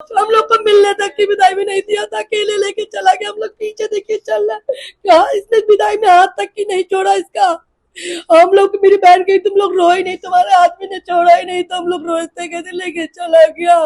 हम लोग को मिलने तक की विदाई भी नहीं दिया था, अकेले लेके चला गया। हम लोग पीछे देखिए चल रहा है, कहा इसने विदाई में हाथ तक की नहीं छोड़ा इसका। हम लोग, मेरी बहन गई, तुम लोग रोए नहीं, तुम्हारे आदमी ने छोड़ा ही नहीं, तो हम लोग रोते गए, लेके चला गया।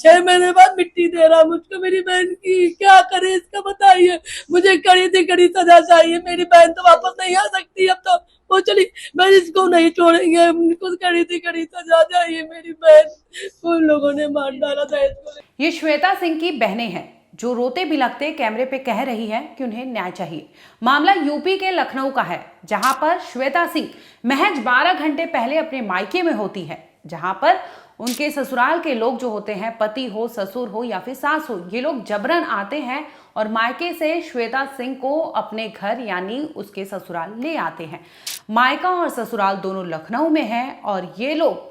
6 महीने बाद मिट्टी दे रहा मुझको मेरी बहन की, क्या करे इसका बताइए। मुझे कड़ी से कड़ी सजा चाहिए, मेरी बहन तो वापस नहीं आ सकती अब तो, वो चली। मैं इसको नहीं छोड़ेंगे, हमको कड़ी से कड़ी सजा चाहिए, मेरी बहन को उन लोगों ने मार डाला था इसको। ये श्वेता सिंह की बहनें हैं जो रोते बिलखते कैमरे पे कह रही है कि उन्हें न्याय चाहिए। मामला यूपी के लखनऊ का है, जहां पर श्वेता सिंह महज 12 घंटे पहले अपने मायके में होती है, जहां पर उनके ससुराल के लोग जो होते हैं, पति हो, ससुर हो या फिर सास हो, ये लोग जबरन आते हैं और मायके से श्वेता सिंह को अपने घर यानी उसके ससुराल ले आते हैं। मायका और ससुराल दोनों लखनऊ में है और ये लोग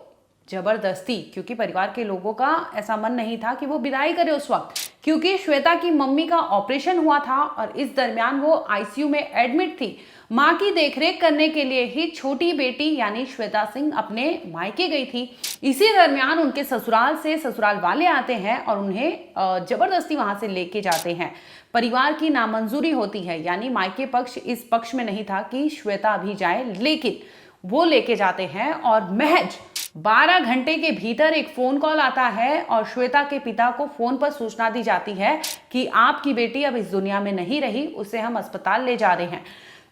जबरदस्ती, क्योंकि परिवार के लोगों का ऐसा मन नहीं था कि वो विदाई करे उस वक्त, क्योंकि श्वेता की मम्मी का ऑपरेशन हुआ था और इस दरमियान वो आईसीयू में एडमिट थी। मां की देखरेख करने के लिए ही छोटी बेटी यानी श्वेता सिंह अपने मायके गई थी। इसी दरमियान उनके ससुराल से ससुराल वाले आते हैं और उन्हें जबरदस्ती वहां से लेके जाते हैं। परिवार की नामंजूरी होती है, यानी मायके पक्ष इस पक्ष में नहीं था कि श्वेता अभी जाए, लेकिन वो लेके जाते हैं और महज 12 घंटे के भीतर एक फोन कॉल आता है और श्वेता के पिता को फोन पर सूचना दी जाती है कि आपकी बेटी अब इस दुनिया में नहीं रही, उसे हम अस्पताल ले जा रहे हैं।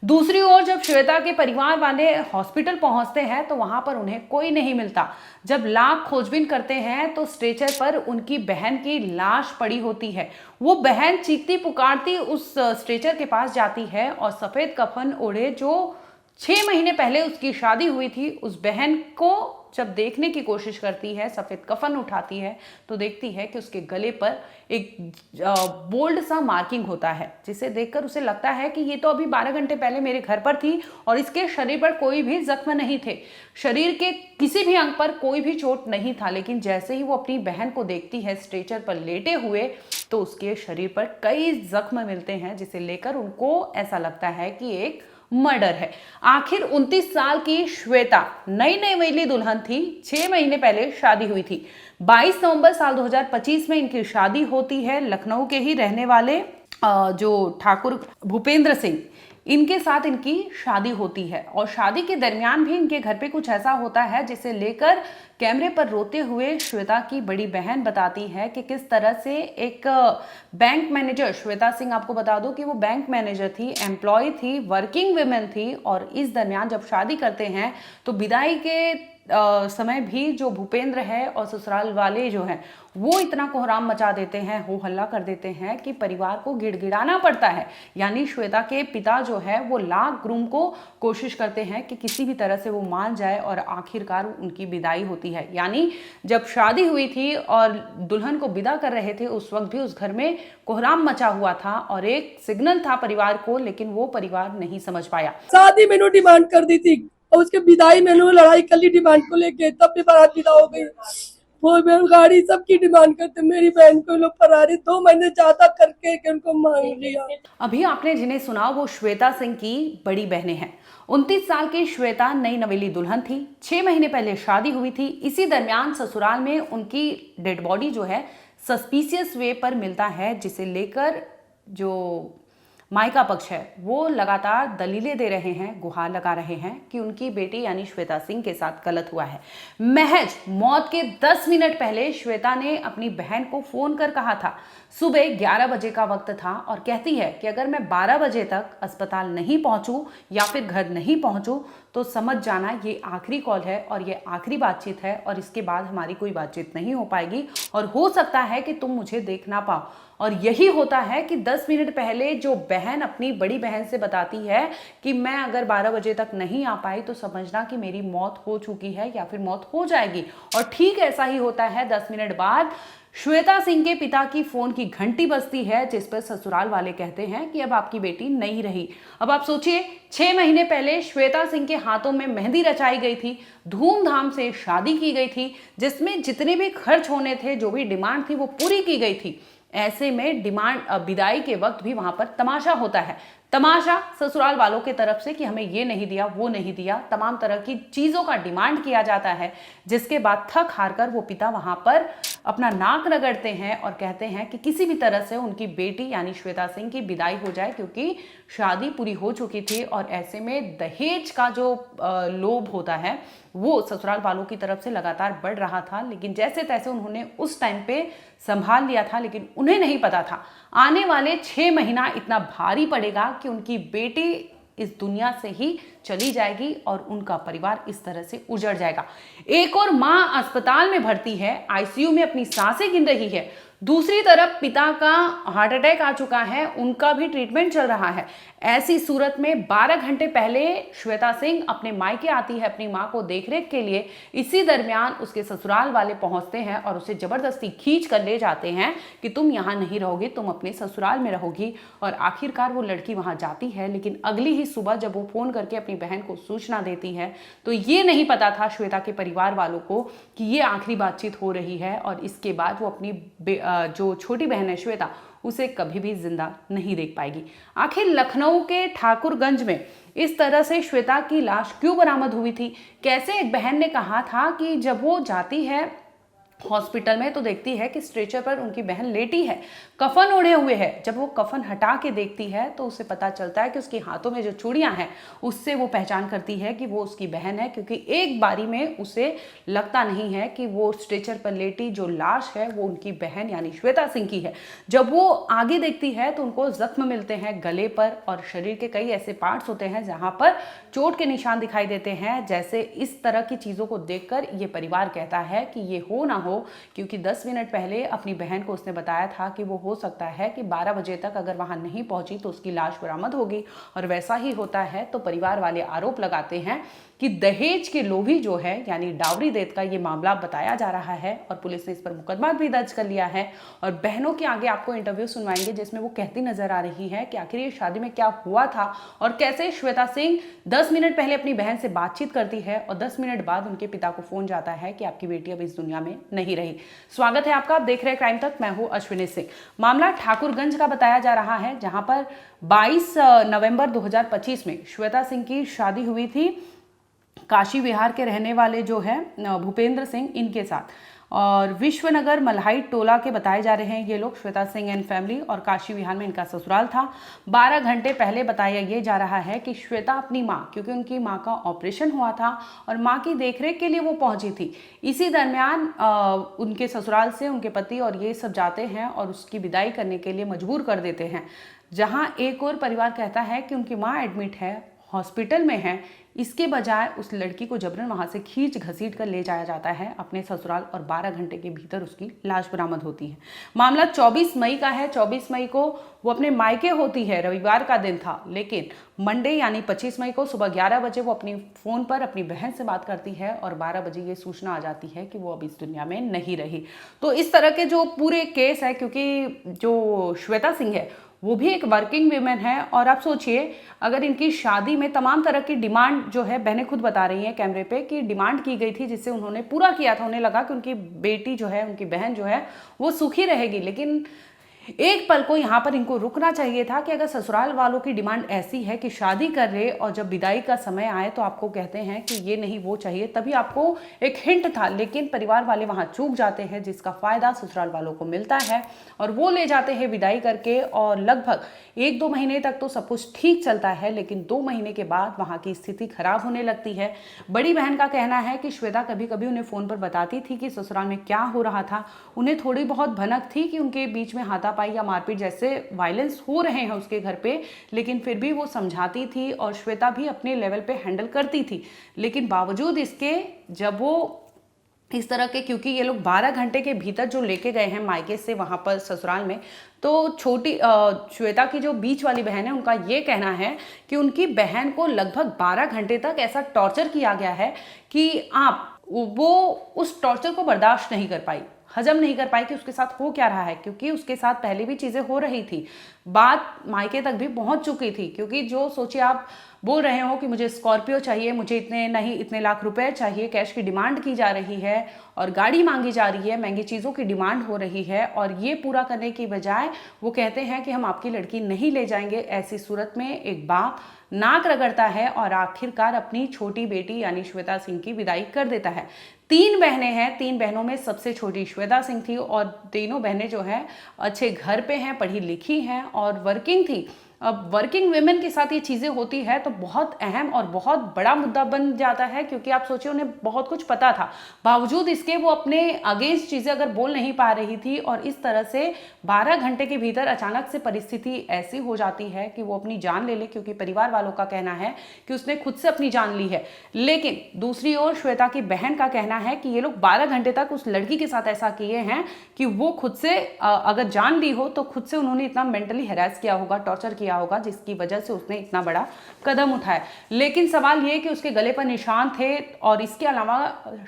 दूसरी ओर जब श्वेता के परिवार वाले हॉस्पिटल पहुंचते हैं तो वहां पर उन्हें कोई नहीं मिलता। जब लाख खोजबीन करते हैं तो स्ट्रेचर पर उनकी बहन की लाश पड़ी होती है। वो बहन चीखती पुकारती उस स्ट्रेचर के पास जाती है और सफेद कफन ओढ़े जो 6 महीने पहले उसकी शादी हुई थी, उस बहन को जब देखने की कोशिश करती है, सफेद कफन उठाती है तो देखती है कि उसके गले पर एक बोल्ड सा मार्किंग होता है, जिसे देखकर उसे लगता है कि ये तो अभी 12 घंटे पहले मेरे घर पर थी और इसके शरीर पर कोई भी जख्म नहीं थे, शरीर के किसी भी अंग पर कोई भी चोट नहीं था। लेकिन जैसे ही वो अपनी बहन को देखती है स्ट्रेचर पर लेटे हुए, तो उसके शरीर पर कई जख्म मिलते हैं, जिसे लेकर उनको ऐसा लगता है कि एक मर्डर है। आखिर 29 साल की श्वेता नई नवेली दुल्हन थी, 6 महीने पहले शादी हुई थी। 22 नवंबर साल 2025 में इनकी शादी होती है। लखनऊ के ही रहने वाले जो ठाकुर भूपेंद्र सिंह, इनके साथ इनकी शादी होती है और शादी के दरमियान भी इनके घर पे कुछ ऐसा होता है जिसे लेकर कैमरे पर रोते हुए श्वेता की बड़ी बहन बताती है कि किस तरह से एक बैंक मैनेजर, श्वेता सिंह आपको बता दूं कि वो बैंक मैनेजर थी, एम्प्लॉय थी, वर्किंग वुमेन थी, और इस दरमियान जब शादी करते हैं तो विदाई के समय भी जो भूपेंद्र है और ससुराल वाले जो हैं वो इतना कोहराम मचा देते हैं, हो हल्ला कर देते हैं कि परिवार को गिड़गिड़ाना पड़ता है। यानी श्वेता के पिता जो है वो लाख ग्रूम को कोशिश करते हैं कि किसी भी तरह से वो मान जाए और आखिरकार उनकी विदाई होती है। यानी जब शादी हुई थी और दुल्हन को विदा कर रहे थे उस वक्त भी उस घर में कोहराम मचा हुआ था और एक सिग्नल था परिवार को, लेकिन वो परिवार नहीं समझ पाया। शादी में डिमांड कर दी थी और उसके विदाई में लड़ाई कर ली डिमांड को लेके, तब भी बारात विदा हो गई। वो गाड़ी सबकी डिमांड करते, मेरी बहन को लोग फरारी 2 महीने ज्यादा करके उनको मांग लिया। अभी आपने जिन्हें सुना वो श्वेता सिंह की बड़ी बहनें हैं। 29 साल की श्वेता नई नवेली दुल्हन थी, 6 महीने पहले शादी हुई थी। इसी दरमियान ससुराल में उनकी डेड बॉडी जो है सस्पिशियस वे पर मिलता है, जिसे लेकर जो मायका पक्ष है वो लगातार दलीलें दे रहे हैं, गुहार लगा रहे हैं कि उनकी बेटी यानी श्वेता सिंह के साथ गलत हुआ है। महज मौत के 10 मिनट पहले श्वेता ने अपनी बहन को फोन कर कहा था, सुबह 11 बजे का वक्त था, और कहती है कि अगर मैं 12 बजे तक अस्पताल नहीं पहुंचूं या फिर घर नहीं पहुंचूं तो समझ जाना ये आखिरी कॉल है और ये आखिरी बातचीत है और इसके बाद हमारी कोई बातचीत नहीं हो पाएगी और हो सकता है कि तुम मुझे देख ना पाओ। और यही होता है कि 10 मिनट पहले जो बहन अपनी बड़ी बहन से बताती है कि मैं अगर 12 बजे तक नहीं आ पाई तो समझना कि मेरी मौत हो चुकी है या फिर मौत हो जाएगी। और ठीक ऐसा ही होता है। 10 मिनट बाद श्वेता सिंह के पिता की फोन की घंटी बजती है, जिस पर ससुराल वाले कहते हैं कि अब आपकी बेटी नहीं रही। अब आप सोचिए, 6 महीने पहले श्वेता सिंह के हाथों में मेहंदी रचाई गई थी, धूमधाम से शादी की गई थी, जिसमें जितने भी खर्च होने थे, जो भी डिमांड थी वो पूरी की गई थी। ऐसे में डिमांड विदाई के वक्त भी वहां पर तमाशा होता है। तमाशा ससुराल वालों की तरफ से कि हमें ये नहीं दिया, वो नहीं दिया, तमाम तरह की चीजों का डिमांड किया जाता है, जिसके बाद थक हार कर वो पिता वहां पर अपना नाक रगड़ते हैं और कहते हैं कि किसी भी तरह से उनकी बेटी यानी श्वेता सिंह की विदाई हो जाए, क्योंकि शादी पूरी हो चुकी थी और ऐसे में दहेज का जो लोभ होता है वो ससुराल वालों की तरफ से लगातार बढ़ रहा था। लेकिन जैसे तैसे उन्होंने उस टाइम पे संभाल लिया था, लेकिन उन्हें नहीं पता था आने वाले 6 महीना इतना भारी पड़ेगा कि उनकी बेटी इस दुनिया से ही चली जाएगी और उनका परिवार इस तरह से उजड़ जाएगा। एक और मां अस्पताल में भर्ती है, आईसीयू में अपनी सांसें गिन रही है, दूसरी तरफ पिता का हार्ट अटैक आ चुका है, उनका भी ट्रीटमेंट चल रहा है। ऐसी सूरत में 12 घंटे पहले श्वेता सिंह अपने मायके आती है अपनी मां को देखरेख के लिए। इसी दरमियान उसके ससुराल वाले पहुंचते हैं और उसे जबरदस्ती खींच कर ले जाते हैं कि तुम यहां नहीं रहोगी, तुम अपने ससुराल में रहोगी। और आखिरकार वो लड़की वहां जाती है, लेकिन अगली ही सुबह जब वो फोन करके अपनी बहन को सूचना देती है तो ये नहीं पता था श्वेता के परिवार वालों को कि ये आखिरी बातचीत हो रही है और इसके बाद वो अपनी जो छोटी बहन है श्वेता उसे कभी भी जिंदा नहीं देख पाएगी। आखिर लखनऊ के ठाकुरगंज में इस तरह से श्वेता की लाश क्यों बरामद हुई थी? कैसे एक बहन ने कहा था कि जब वो जाती है हॉस्पिटल में तो देखती है कि स्ट्रेचर पर उनकी बहन लेटी है, कफन ओढ़े हुए है। जब वो कफन हटा के देखती है तो उसे पता चलता है कि उसके हाथों में जो चूड़ियां हैं उससे वो पहचान करती है कि वो उसकी बहन है, क्योंकि एक बारी में उसे लगता नहीं है कि वो स्ट्रेचर पर लेटी जो लाश है वो उनकी बहन यानी श्वेता सिंह की है। जब वो आगे देखती है तो उनको जख्म मिलते हैं गले पर और शरीर के कई ऐसे पार्ट्स होते हैं जहां पर चोट के निशान दिखाई देते हैं। जैसे इस तरह की चीजों को देखकर ये परिवार कहता है कि ये हो ना हो, क्योंकि 10 मिनट पहले अपनी बहन को उसने बताया था कि वो हो सकता है कि 12 बजे तक अगर वहां नहीं पहुंची तो उसकी लाश बरामद होगी। और वैसा ही होता है। तो परिवार वाले आरोप लगाते हैं कि दहेज के लोभी जो है यानी डावरी देत का ये मामला बताया जा रहा है और पुलिस ने इस पर मुकदमा भी दर्ज कर लिया है। और बहनों के आगे आपको इंटरव्यू सुनवाएंगे जिसमें वो कहती नजर आ रही है कि आखिर ये शादी में क्या हुआ था और कैसे श्वेता सिंह 10 मिनट पहले अपनी बहन से बातचीत करती है और 10 मिनट बाद उनके पिता को फोन जाता है कि आपकी बेटी अब इस दुनिया में नहीं रही। स्वागत है आपका, आप देख रहे हैं क्राइम तक, मैं हूं अश्विनी सिंह। मामला ठाकुरगंज का बताया जा रहा है जहां पर 22 नवंबर 2025 में श्वेता सिंह की शादी हुई थी काशी विहार के रहने वाले जो है भूपेंद्र सिंह इनके साथ। और विश्वनगर मल्हाई टोला के बताए जा रहे हैं ये लोग, श्वेता सिंह एंड फैमिली, और काशी विहार में इनका ससुराल था। 12 घंटे पहले बताया ये जा रहा है कि श्वेता अपनी माँ, क्योंकि उनकी माँ का ऑपरेशन हुआ था और माँ की देखरेख के लिए वो पहुंची थी। इसी दरमियान उनके ससुराल से उनके पति और ये सब जाते हैं और उसकी विदाई करने के लिए मजबूर कर देते हैं। जहाँ एक और परिवार कहता है कि उनकी माँ एडमिट है, हॉस्पिटल में है, इसके बजाय उस लड़की को जबरन वहां से खींच घसीट कर ले जाया जाता है अपने ससुराल और 12 घंटे के भीतर उसकी लाश बरामद होती है। मामला 24 मई का है। 24 मई को वो अपने मायके होती है, रविवार का दिन था, लेकिन मंडे यानी 25 मई को सुबह 11 बजे वो अपनी फोन पर अपनी बहन से बात करती है और 12 बजे ये सूचना आ जाती है कि वो अब इस दुनिया में नहीं रही। तो इस तरह के जो पूरे केस है, क्योंकि जो श्वेता सिंह है वो भी एक वर्किंग वीमेन है और आप सोचिए अगर इनकी शादी में तमाम तरह की डिमांड जो है, बहनें खुद बता रही हैं कैमरे पे कि डिमांड की गई थी जिससे उन्होंने पूरा किया था। उन्हें लगा कि उनकी बेटी जो है, उनकी बहन जो है वो सुखी रहेगी, लेकिन एक पल को यहाँ पर इनको रुकना चाहिए था कि अगर ससुराल वालों की डिमांड ऐसी है कि शादी कर रहे और जब विदाई का समय आए तो आपको कहते हैं कि ये नहीं वो चाहिए, तभी आपको एक हिंट था, लेकिन परिवार वाले वहाँ चूक जाते हैं जिसका फायदा ससुराल वालों को मिलता है और वो ले जाते हैं विदाई करके। और लगभग 1-2 महीने तक तो सब कुछ ठीक चलता है, लेकिन 2 महीने के बाद वहाँ की स्थिति खराब होने लगती है। बड़ी बहन का कहना है कि श्वेता कभी कभी उन्हें फोन पर बताती थी कि ससुराल में क्या हो रहा था। उन्हें थोड़ी बहुत भनक थी कि उनके बीच में हाथापाई या मारपीट जैसे वायलेंस हो रहे हैं उसके घर पे, लेकिन फिर भी वो समझाती थी और श्वेता भी अपने लेवल पे हैंडल करती थी। लेकिन बावजूद इसके जब वो इस तरह के, क्योंकि ये लोग 12 घंटे के भीतर जो लेके गए हैं मायके से वहां पर ससुराल में, तो छोटी श्वेता की जो बीच वाली बहन है उनका ये कहना है कि उनकी बहन को लगभग 12 घंटे तक ऐसा टॉर्चर किया गया है कि वो उस टॉर्चर को बर्दाश्त नहीं कर पाई, हजम नहीं कर पाई कि उसके साथ हो क्या रहा है, क्योंकि उसके साथ पहले भी चीजें हो रही थी, बात मायके तक भी पहुंच चुकी थी। क्योंकि जो सोचिए आप बोल रहे हो कि मुझे स्कॉर्पियो चाहिए, मुझे इतने नहीं इतने लाख रुपए चाहिए, कैश की डिमांड की जा रही है और गाड़ी मांगी जा रही है, महंगी चीज़ों की डिमांड हो रही है, और ये पूरा करने की बजाय वो कहते हैं कि हम आपकी लड़की नहीं ले जाएंगे। ऐसी सूरत में एक बाप नाक रगड़ता है और आखिरकार अपनी छोटी बेटी यानी श्वेता सिंह की विदाई कर देता है। 3 बहनें हैं, 3 बहनों में सबसे छोटी श्वेता सिंह थी और तीनों बहनें जो हैं अच्छे घर पे हैं, पढ़ी लिखी हैं और वर्किंग थी। अब वर्किंग वुमेन के साथ ये चीज़ें होती है तो बहुत अहम और बहुत बड़ा मुद्दा बन जाता है, क्योंकि आप सोचिए उन्हें बहुत कुछ पता था, बावजूद इसके वो अपने अगेंस्ट चीज़ें अगर बोल नहीं पा रही थी, और इस तरह से 12 घंटे के भीतर अचानक से परिस्थिति ऐसी हो जाती है कि वो अपनी जान ले ले, क्योंकि परिवार वालों का कहना है कि उसने खुद से अपनी जान ली है। लेकिन दूसरी ओर श्वेता की बहन का कहना है कि ये लोग 12 घंटे तक उस लड़की के साथ ऐसा किए हैं कि वो खुद से अगर जान ली हो तो खुद से उन्होंने इतना मेंटली हैरेस किया होगा, टॉर्चर किया होगा, जिसकी वजह से उसने इतना बड़ा कदम उठाया। लेकिन सवाल ये कि उसके गले पर निशान थे और इसके अलावा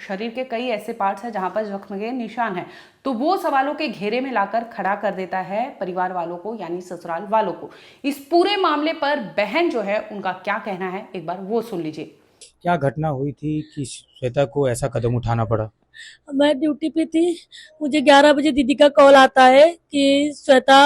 शरीर के कई ऐसे पार्ट्स हैं जहां पर जख्म के निशान हैं, तो वो सवालों के घेरे में लाकर खड़ा कर देता है परिवार वालों को यानी ससुराल वालों को। इस पूरे मामले पर बहन जो है उनका क्या कहना है, एक बार वो सुन लीजिए। क्या घटना हुई थी कि श्वेता को ऐसा कदम उठाना पड़ा? मैं ड्यूटी पे थी, मुझे 11 बजे दीदी का कॉल आता है कि श्वेता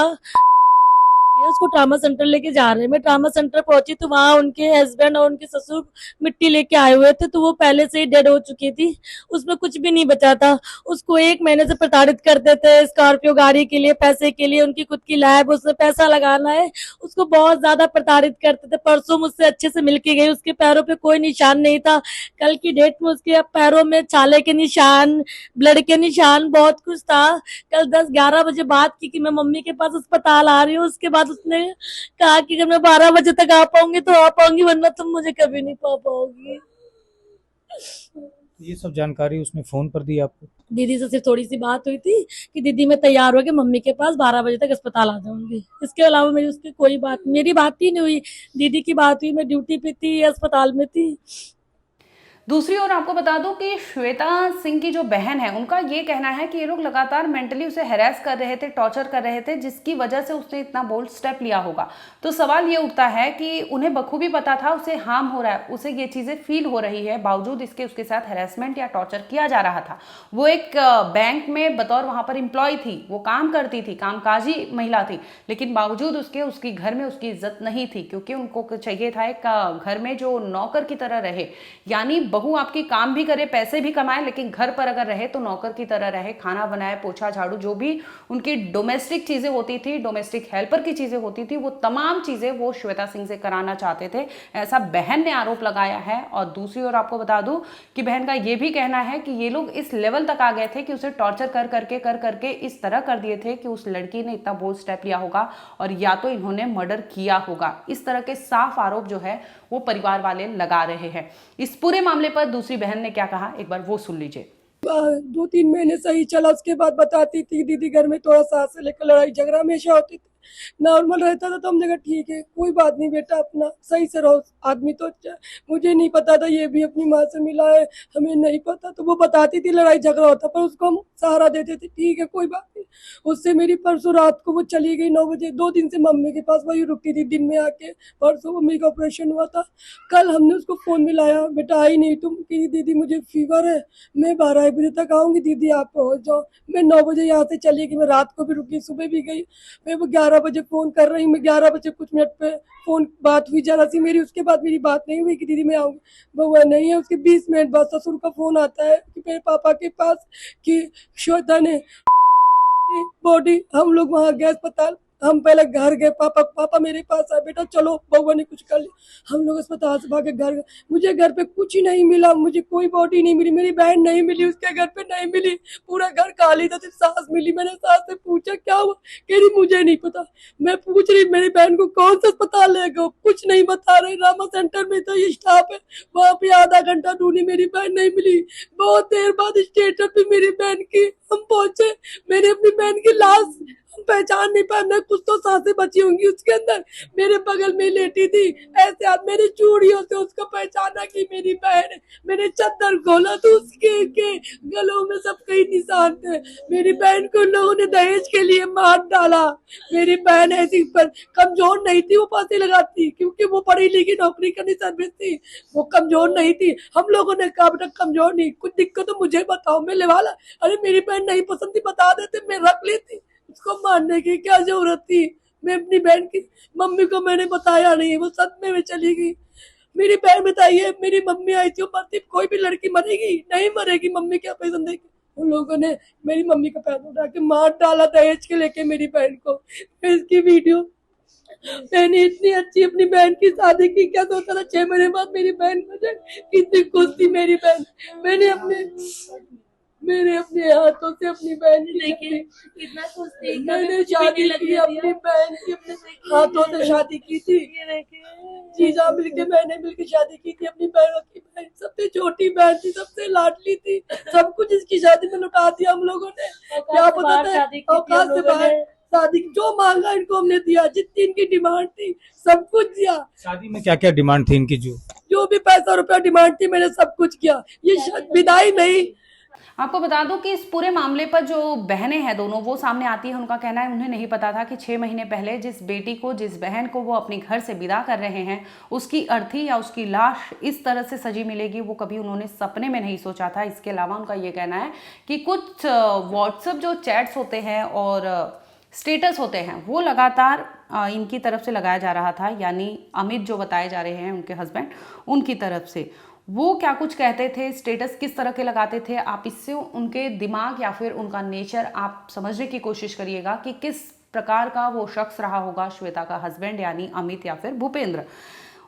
उसको ट्रामा सेंटर लेके जा रहे हैं। मैं ट्रामा सेंटर पहुंची तो वहां उनके हस्बैंड और उनके ससुर मिट्टी लेके आए हुए थे, तो वो पहले से ही डेड हो चुकी थी, उसमें कुछ भी नहीं बचा था। उसको 1 महीने से प्रताड़ित करते थे स्कॉर्पियो गाड़ी के लिए, पैसे के लिए, उनकी खुद की लैब, उसमें पैसा लगाना है, उसको बहुत ज्यादा प्रताड़ित करते थे। परसों मुझसे अच्छे से मिलके गई, उसके पैरों पे कोई निशान नहीं था, कल की डेट में उसके पैरों में छाले के निशान, ब्लड के निशान, बहुत कुछ था। कल 10-11 बजे बात की कि मैं मम्मी के पास अस्पताल आ रही हूँ, उसके बाद उसने कहा कि अगर मैं 12 बजे तक आ पाऊंगी तो आ पाऊंगी, वरना तुम मुझे कभी नहीं पा पाओगी। ये सब जानकारी उसने फोन पर दी आपको? दीदी से सिर्फ थोड़ी सी बात हुई थी कि दीदी मैं तैयार हो के मम्मी के पास 12 बजे तक अस्पताल आ जाऊंगी। इसके अलावा मेरी उसकी कोई बात, मेरी बात ही नहीं हुई। दीदी की बात हुई, मैं ड्यूटी पे थी, अस्पताल में थी। दूसरी ओर आपको बता दूं कि श्वेता सिंह की जो बहन है उनका ये कहना है कि ये लोग लगातार मेंटली उसे हैरेस कर रहे थे, टॉर्चर कर रहे थे, जिसकी वजह से उसने इतना बोल्ड स्टेप लिया होगा। तो सवाल ये उठता है कि उन्हें बखूबी पता था उसे हार्म हो रहा है, उसे ये चीजें फील हो रही है, बावजूद इसके उसके साथ हैरेसमेंट या टॉर्चर किया जा रहा था। वो एक बैंक में बतौर वहां पर एम्प्लॉय थी, वो काम करती थी, कामकाजी महिला थी, लेकिन बावजूद उसके उसकी घर में उसकी इज्जत नहीं थी, क्योंकि उनको चाहिए था एक घर में जो नौकर की तरह रहे, यानी बहू आपकी काम भी करे, पैसे भी कमाए, लेकिन घर पर अगर रहे तो नौकर की तरह रहे, खाना बनाए, पोछा झाड़ू, जो भी उनकी डोमेस्टिक चीजें होती थी, डोमेस्टिक हेल्पर की चीजें होती थी, वो तमाम चीजें वो श्वेता सिंह से कराना चाहते थे, ऐसा बहन ने आरोप लगाया है। और दूसरी ओर आपको बता दूं कि बहन का यह भी कहना है कि ये लोग इस लेवल तक आ गए थे कि उसे टॉर्चर कर करके इस तरह कर दिए थे कि उस लड़की ने इतना बोल्ड स्टेप लिया होगा और या तो इन्होंने मर्डर किया होगा। इस तरह के साफ आरोप जो है वो परिवार वाले लगा रहे हैं। इस पूरे मामले पर दूसरी बहन ने क्या कहा, एक बार वो सुन लीजिए। 2-3 महीने सही चला, उसके बाद बताती थी दीदी घर में थोड़ा सास से लेकर लड़ाई झगड़ा हमेशा होती थी, नॉर्मल रहता था, तो हमने कहा ठीक है कोई बात नहीं बेटा, अपना सही से रहो, आदमी तो अच्छा। मुझे नहीं पता था ये भी अपनी माँ से मिला है, हमें नहीं पता, तो वो बताती थी लड़ाई झगड़ा होता, पर उसको हम सहारा देते थे, ठीक है कोई बात नहीं। उससे मेरी परसों रात को वो चली गई 9 बजे, 2 दिन से मम्मी के पास वही रुकती थी, दिन में आके। परसों मम्मी का ऑपरेशन हुआ था, कल हमने उसको फोन मिलाया, बेटा आई नहीं तुम, कि दीदी मुझे फीवर है, मैं 12 बजे तक आऊंगी, दीदी आप पहुंच जाओ। मैं 9 बजे यहाँ से चली गई, मैं रात को भी रुकी, सुबह भी गई। मैं वो 11 बजे फोन कर रही हूँ, मैं 11 बजे कुछ मिनट पे फोन बात हुई जरा सी मेरी, उसके बाद मेरी बात नहीं हुई कि दीदी मैं आऊंगी, वो नहीं है। उसके 20 मिनट बाद ससुर का फोन आता है कि मेरे पापा के पास कि श्वेता ने बॉडी, हम लोग वहाँ गए अस्पताल, हम पहले घर गए, पापा मेरे पास आए, बेटा चलो बउआ ने कुछ कर लिया। हम लोग अस्पताल से भागे घर गए, मुझे घर पे कुछ ही नहीं मिला, मुझे कोई बॉडी नहीं मिली, मेरी बहन नहीं मिली, उसके घर पे नहीं मिली, पूरा घर खाली था, सिर्फ सास मिली। मैंने सास से पूछा क्या हुआ, कह रही मुझे नहीं पता। मैं पूछ रही मेरी बहन को कौन सा अस्पताल ले गए, कुछ नहीं बता रहे। रामा सेंटर में तो ये स्टाफ है, वहाँ पे आधा घंटा ढूंढी, मेरी बहन नहीं मिली। बहुत देर बाद स्टेशन पे मेरी बहन की हम पहुंचे, मैंने अपनी बहन की लाश पहचान नहीं पाए, मैं कुछ तो सांसें बची होंगी उसके अंदर। मेरे बगल में लेटी थी, ऐसे हाथ मेरी चूड़ियों से उसको पहचाना कि मेरी बहन है। मैंने चद्दर खोला तो उसके के गलों में सब कई निशान थे। मेरी बहन को लोगों ने दहेज के लिए मार डाला। मेरी बहन ऐसी पर कमजोर नहीं थी, वो फांसी लगाती, क्योंकि वो पढ़ी लिखी नौकरी करनी सर्विस थी, वो कमजोर नहीं थी। हम लोगों ने कहा बेटा कमजोर नहीं, कुछ दिक्कत तो मुझे बताओ, मैं लेवाला। अरे मेरी बहन नहीं पसंद थी, बता देते, मैं रख लेती, उसको मारने की क्या जरूरत थी। मैं अपनी बहन की मम्मी को मैंने बताया नहीं, वो सदमे में चली गई। मेरी बहन बताइए, मेरी मम्मी आई थी, वो कोई भी लड़की मरेगी नहीं मरेगी, मम्मी क्या पसंद है। उन लोगों ने मेरी मम्मी का पैर उठा के मार डाला दहेज के लेके मेरी बहन को। मैं इसकी वीडियो, मैंने इतनी अच्छी अपनी बहन की शादी की, क्या सोचा था 6 महीने बाद मेरी बहन हो जाए, कितनी खुश थी मेरी बहन। मैंने अपने हाथों से अपनी बहन की कितना खुश थी, मैंने शादी की अपनी बहन की, अपने हाथों से शादी की थी। जीजा मिलके मैंने मिलके शादी की थी अपनी बहनों की। बहन सबसे छोटी बहन थी, सबसे लाडली थी, सब कुछ इसकी शादी में लुटा दिया हम लोगों ने। क्या पता था, औकात से बाहर शादी, जो मांगा इनको हमने दिया, जितनी इनकी डिमांड थी सब कुछ दिया। शादी में क्या क्या डिमांड थी इनकी? जो भी पैसा रुपया डिमांड थी मैंने सब कुछ किया। ये विदाई नहीं। आपको बता दूं कि इस पूरे मामले पर जो बहनें हैं दोनों, वो सामने आती है। उनका कहना है उन्हें नहीं पता था कि 6 महीने पहले जिस बेटी को, जिस बहन को वो अपने घर से विदा कर रहे हैं, उसकी अर्थी या उसकी लाश इस तरह से सजी मिलेगी, वो कभी उन्होंने सपने में नहीं सोचा था। इसके अलावा उनका ये कहना है कि कुछ व्हाट्सएप जो चैट्स होते हैं और स्टेटस होते हैं, वो लगातार इनकी तरफ से लगाया जा रहा था, यानी अमित जो बताए जा रहे हैं उनके हस्बैंड, उनकी तरफ से। वो क्या कुछ कहते थे, स्टेटस किस तरह के लगाते थे, आप इससे उनके दिमाग या फिर उनका नेचर आप समझने की कोशिश करिएगा कि किस प्रकार का वो शख्स रहा होगा, श्वेता का हस्बैंड यानी अमित या फिर भूपेंद्र।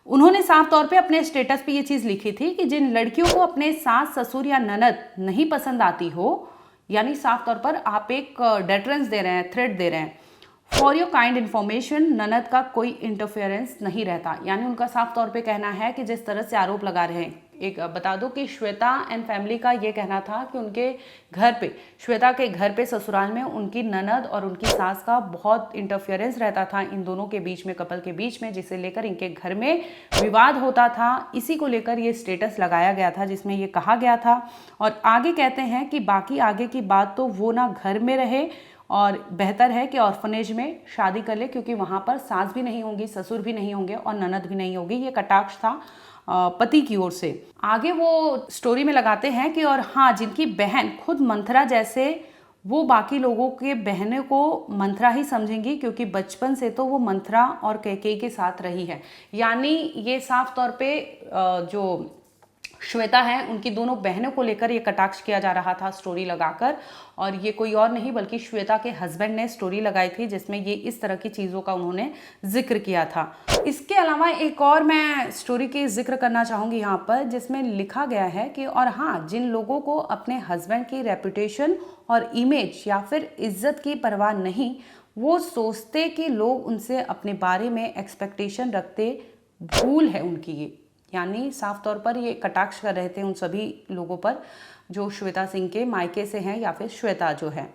उन्होंने साफ तौर पे अपने स्टेटस पे ये चीज़ लिखी थी कि जिन लड़कियों को अपने सास, ससुर या ननद नहीं पसंद आती हो, यानी साफ तौर पर आप एक डेटरेंस दे रहे हैं, थ्रेट दे रहे हैं, फॉर योर काइंड इन्फॉर्मेशन, ननद का कोई इंटरफेरेंस नहीं रहता। यानी उनका साफ तौर पे कहना है कि जिस तरह से आरोप लगा रहे हैं, एक बता दो कि श्वेता एंड फैमिली का ये कहना था कि उनके घर पे, श्वेता के घर पे ससुराल में उनकी ननद और उनकी सास का बहुत इंटरफेरेंस रहता था इन दोनों के बीच में, कपल के बीच में, जिसे लेकर इनके घर में विवाद होता था। इसी को लेकर ये स्टेटस लगाया गया था जिसमें ये कहा गया था। और आगे कहते हैं कि बाकी आगे की बात तो वो ना घर में रहे और बेहतर है कि ऑर्फनेज में शादी कर ले, क्योंकि वहाँ पर सास भी नहीं होंगी, ससुर भी नहीं होंगे और ननद भी नहीं होगी। ये कटाक्ष था पति की ओर से। आगे वो स्टोरी में लगाते हैं कि और हाँ, जिनकी बहन खुद मंथरा जैसे, वो बाकी लोगों के बहनों को मंथरा ही समझेंगी, क्योंकि बचपन से तो वो मंथरा और कैकेयी के साथ रही है। यानी ये साफ तौर पे जो श्वेता है, उनकी दोनों बहनों को लेकर ये कटाक्ष किया जा रहा था स्टोरी लगाकर। और ये कोई और नहीं बल्कि श्वेता के हस्बैंड ने स्टोरी लगाई थी जिसमें ये इस तरह की चीज़ों का उन्होंने जिक्र किया था। इसके अलावा एक और मैं स्टोरी की जिक्र करना चाहूँगी यहाँ पर, जिसमें लिखा गया है कि और हाँ, जिन लोगों को अपने हस्बैंड की रेपुटेशन और इमेज या फिर इज्जत की परवाह नहीं, वो सोचते कि लोग उनसे अपने बारे में एक्सपेक्टेशन रखते, भूल है उनकी ये। यानी साफ तौर पर ये कटाक्ष कर रहे थे उन सभी लोगों पर जो श्वेता सिंह के मायके से हैं या फिर श्वेता जो है।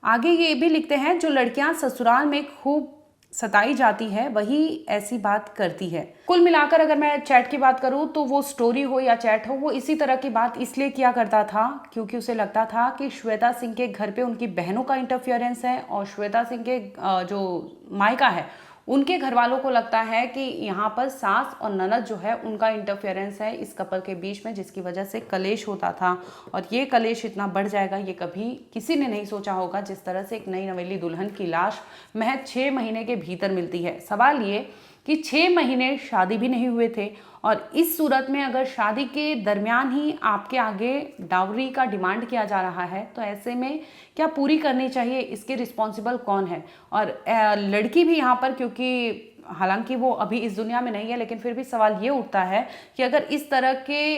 आगे ये भी लिखते हैं, जो लड़कियां ससुराल में खूब सताई जाती है वही ऐसी बात करती है। कुल मिलाकर अगर मैं चैट की बात करूं तो वो स्टोरी हो या चैट हो, वो इसी तरह की बात इसलिए किया करता था क्योंकि उसे लगता था कि श्वेता सिंह के घर पे उनकी बहनों का इंटरफेरेंस है और श्वेता सिंह के जो मायका है उनके घर वालों को लगता है कि यहाँ पर सास और ननद जो है उनका इंटरफेरेंस है इस कपल के बीच में, जिसकी वजह से कलेश होता था। और ये कलेश इतना बढ़ जाएगा ये कभी किसी ने नहीं सोचा होगा। जिस तरह से एक नई नवेली दुल्हन की लाश महज 6 महीने के भीतर मिलती है। सवाल ये कि 6 महीने शादी भी नहीं हुए थे और इस सूरत में अगर शादी के दरमियान ही आपके आगे डाउरी का डिमांड किया जा रहा है तो ऐसे में क्या पूरी करनी चाहिए, इसके रिस्पॉन्सिबल कौन है। और लड़की भी यहाँ पर, क्योंकि हालांकि वो अभी इस दुनिया में नहीं है, लेकिन फिर भी सवाल ये उठता है कि अगर इस तरह के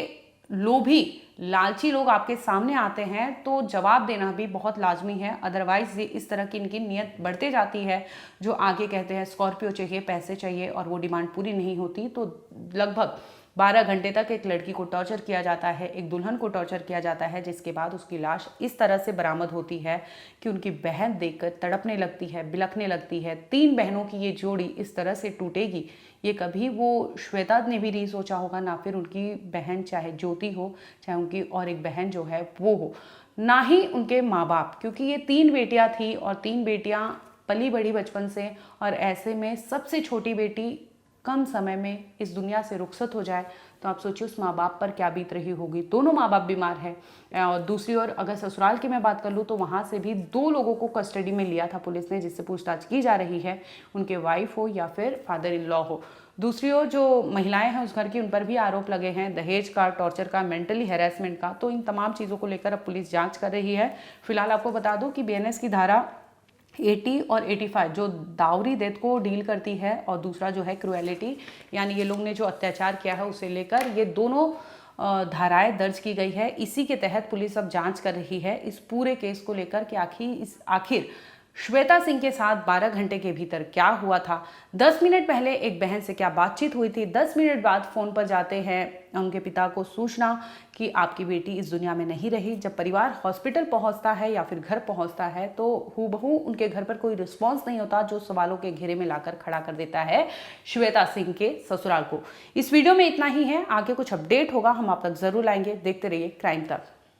लोभी लालची लोग आपके सामने आते हैं तो जवाब देना भी बहुत लाजमी है। अदरवाइज इस तरह की इनकी नीयत बढ़ते जाती है। जो आगे कहते हैं स्कॉर्पियो चाहिए, पैसे चाहिए और वो डिमांड पूरी नहीं होती तो लगभग 12 घंटे तक एक लड़की को टॉर्चर किया जाता है, एक दुल्हन को टॉर्चर किया जाता है, जिसके बाद उसकी लाश इस तरह से बरामद होती है कि उनकी बहन देखकर तड़पने लगती है, बिलखने लगती है। 3 बहनों की ये जोड़ी इस तरह से टूटेगी, ये कभी वो श्वेता ने भी नहीं सोचा होगा, ना फिर उनकी बहन चाहे ज्योति हो, चाहे उनकी और एक बहन जो है वो हो, ना ही उनके माँ बाप, क्योंकि ये 3 बेटियां थी और 3 बेटियां पली बड़ी बचपन से, और ऐसे में सबसे छोटी बेटी कम समय में इस दुनिया से रुखसत हो जाए तो आप सोचिए उस माँ बाप पर क्या बीत रही होगी। दोनों माँ बाप बीमार हैं। और दूसरी ओर अगर ससुराल की मैं बात कर लूँ तो वहाँ से भी 2 लोगों को कस्टडी में लिया था पुलिस ने, जिससे पूछताछ की जा रही है, उनके वाइफ हो या फिर फादर इन लॉ हो। दूसरी ओर जो महिलाएं हैं उस घर की, उन पर भी आरोप लगे हैं दहेज का, टॉर्चर का, मेंटली हैरेसमेंट का। तो इन तमाम चीज़ों को लेकर अब पुलिस जाँच कर रही है। फिलहाल आपको बता दूँ कि BNS की धारा 80 और 85 जो दावरी डेथ को डील करती है, और दूसरा जो है क्रुएलिटी, यानी ये लोग ने जो अत्याचार किया है उसे लेकर, ये दोनों धाराएं दर्ज की गई है। इसी के तहत पुलिस अब जांच कर रही है इस पूरे केस को लेकर कि आखिर श्वेता सिंह के साथ 12 घंटे के भीतर क्या हुआ था। 10 मिनट पहले एक बहन से क्या बातचीत हुई थी, 10 मिनट बाद फ़ोन पर जाते हैं उनके पिता को सूचना कि आपकी बेटी इस दुनिया में नहीं रही। जब परिवार हॉस्पिटल पहुंचता है या फिर घर पहुंचता है तो हूबहू उनके घर पर कोई रिस्पॉन्स नहीं होता, जो सवालों के घेरे में लाकर खड़ा कर देता है श्वेता सिंह के ससुराल को। इस वीडियो में इतना ही है, आगे कुछ अपडेट होगा हम आप तक जरूर लाएंगे। देखते रहिए क्राइम तक।